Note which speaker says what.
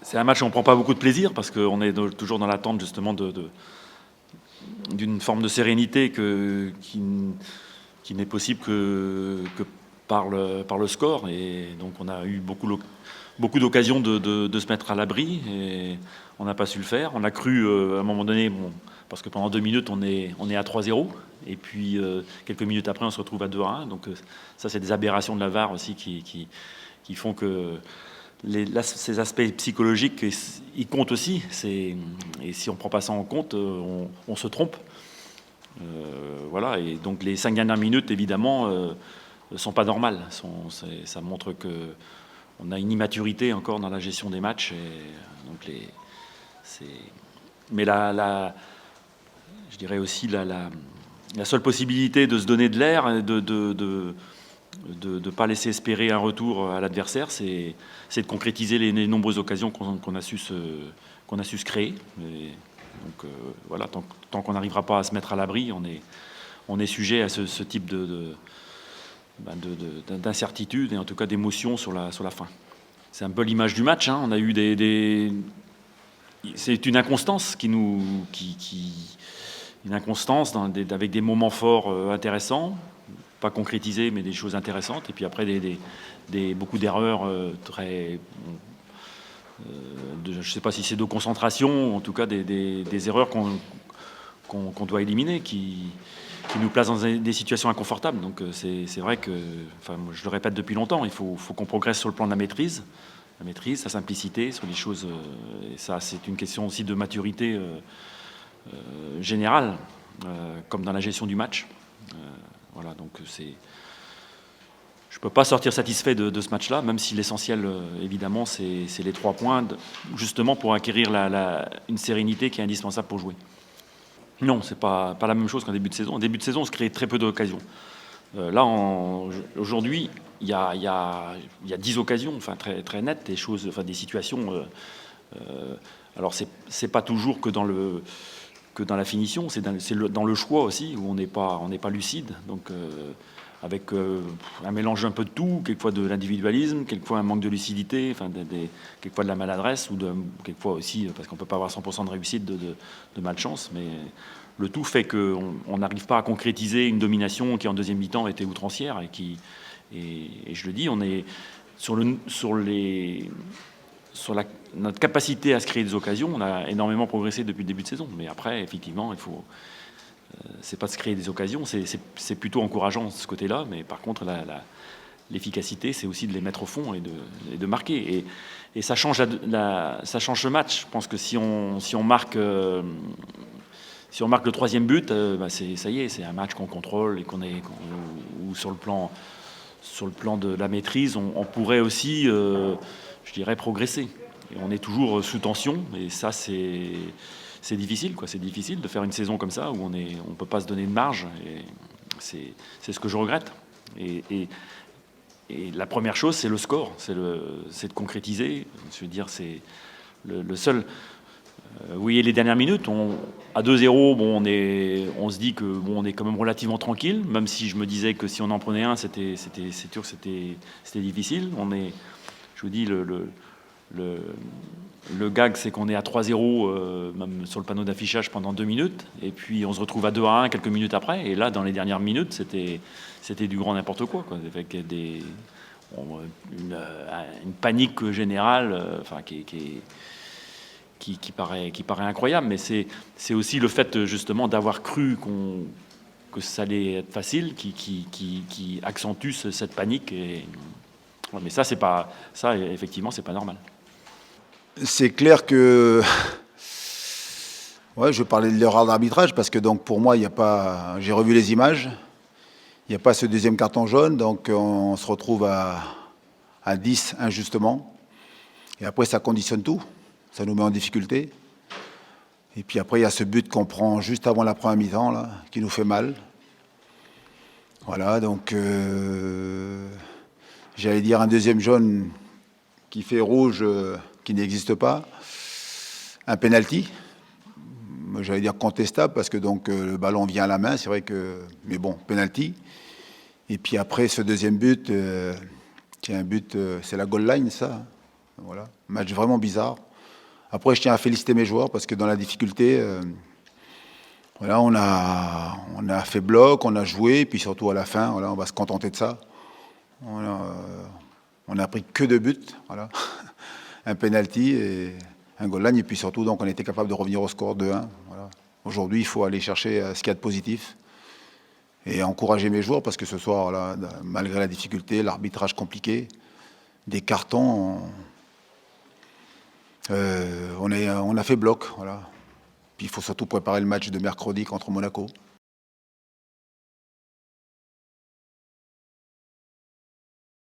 Speaker 1: C'est un match où on ne prend pas beaucoup de plaisir parce qu'on est toujours dans l'attente justement d'une forme de sérénité qui n'est possible que par le score. Et donc on a eu beaucoup d'occasions de se mettre à l'abri et on n'a pas su le faire. On a cru à un moment donné, parce que pendant 2 minutes on est à 3-0 et puis quelques minutes après on se retrouve à 2-1. Donc ça c'est des aberrations de la VAR aussi qui font que ces aspects psychologiques, ils comptent aussi. Et si on ne prend pas ça en compte, on se trompe. Voilà. Et donc les 5 dernières minutes, évidemment, ne sont pas normales. Ça montre qu'on a une immaturité encore dans la gestion des matchs. Et donc mais je dirais aussi la seule possibilité de se donner de l'air, de ne pas laisser espérer un retour à l'adversaire, c'est de concrétiser les nombreuses occasions qu'on a su se créer. Et donc voilà, tant qu'on n'arrivera pas à se mettre à l'abri, on est sujet à ce type d'incertitude et en tout cas d'émotion sur la fin. C'est un peu l'image du match. On a eu c'est une inconstance une inconstance avec des moments forts intéressants, pas concrétisés, mais des choses intéressantes. Et puis après, beaucoup d'erreurs je ne sais pas si c'est de concentration, en tout cas des erreurs qu'on doit éliminer, qui nous placent dans des situations inconfortables. Donc c'est vrai que, moi, je le répète depuis longtemps, il faut qu'on progresse sur le plan de la maîtrise, sa simplicité, sur les choses. Et ça, c'est une question aussi de maturité générale, comme dans la gestion du match. Voilà, donc je ne peux pas sortir satisfait de ce match-là, même si l'essentiel, évidemment, c'est les 3 points, justement pour acquérir une sérénité qui est indispensable pour jouer. Non, c'est pas la même chose qu'en début de saison. En début de saison, on se crée très peu d'occasions. Là, aujourd'hui, il y a 10 occasions, très, très nettes, des situations. Alors, c'est pas toujours que dans la finition, c'est dans le choix aussi, où on n'est pas lucide. Donc, avec un mélange un peu de tout, quelquefois de l'individualisme, quelquefois un manque de lucidité, quelquefois de la maladresse, ou quelquefois aussi, parce qu'on ne peut pas avoir 100% de réussite, de malchance, mais le tout fait qu'on n'arrive pas à concrétiser une domination qui en deuxième mi-temps était outrancière, et je le dis, on est sur notre capacité à se créer des occasions, on a énormément progressé depuis le début de saison, mais après, effectivement, c'est pas de se créer des occasions, c'est plutôt encourageant de ce côté-là, mais par contre, l'efficacité, c'est aussi de les mettre au fond et de marquer. Et ça change ça change le match. Je pense que si on marque le 3e but, ça y est, c'est un match qu'on contrôle et ou sur le plan de la maîtrise, on pourrait aussi, je dirais, progresser. Et on est toujours sous tension, et ça, c'est difficile, quoi. C'est difficile de faire une saison comme ça où on peut pas se donner de marge. Et c'est ce que je regrette. Et la première chose, c'est le score, c'est de concrétiser. Je veux dire, c'est le seul. Oui, et les dernières minutes, à 2-0, on se dit que on est quand même relativement tranquille, même si je me disais que si on en prenait un, c'est sûr que c'était difficile. Je vous dis, le gag, c'est qu'on est à 3-0, même sur le panneau d'affichage pendant 2 minutes, et puis on se retrouve à 2-1 quelques minutes après, et là, dans les dernières minutes, c'était du grand n'importe quoi, avec une panique générale, qui paraît incroyable, mais c'est aussi le fait justement d'avoir cru que ça allait être facile qui accentue cette panique. Mais ça, effectivement, c'est pas normal.
Speaker 2: C'est clair que, je parlais de l'erreur d'arbitrage parce que donc pour moi, il n'y a pas. J'ai revu les images. Il n'y a pas ce deuxième carton jaune, donc on se retrouve à 10 injustement. Et après, ça conditionne tout. Ça nous met en difficulté. Et puis après, il y a ce but qu'on prend juste avant la première mi-temps, là, qui nous fait mal. Voilà, donc j'allais dire un deuxième jaune qui fait rouge, qui n'existe pas. Un penalty, j'allais dire contestable, parce que donc le ballon vient à la main, c'est vrai que... Mais bon, penalty. Et puis après, ce deuxième but, qui est un but, c'est la goal line, ça. Voilà, match vraiment bizarre. Après, je tiens à féliciter mes joueurs parce que dans la difficulté, voilà, on a fait bloc, on a joué, puis surtout à la fin, voilà, on va se contenter de ça. On a pris que 2 buts, voilà. Un penalty et un goal line, et puis surtout, donc, on était capable de revenir au score de 1. Voilà. Aujourd'hui, il faut aller chercher ce qu'il y a de positif et encourager mes joueurs parce que ce soir, là, malgré la difficulté, l'arbitrage compliqué, des cartons, on a fait bloc, voilà. Puis il faut surtout préparer le match de mercredi contre Monaco.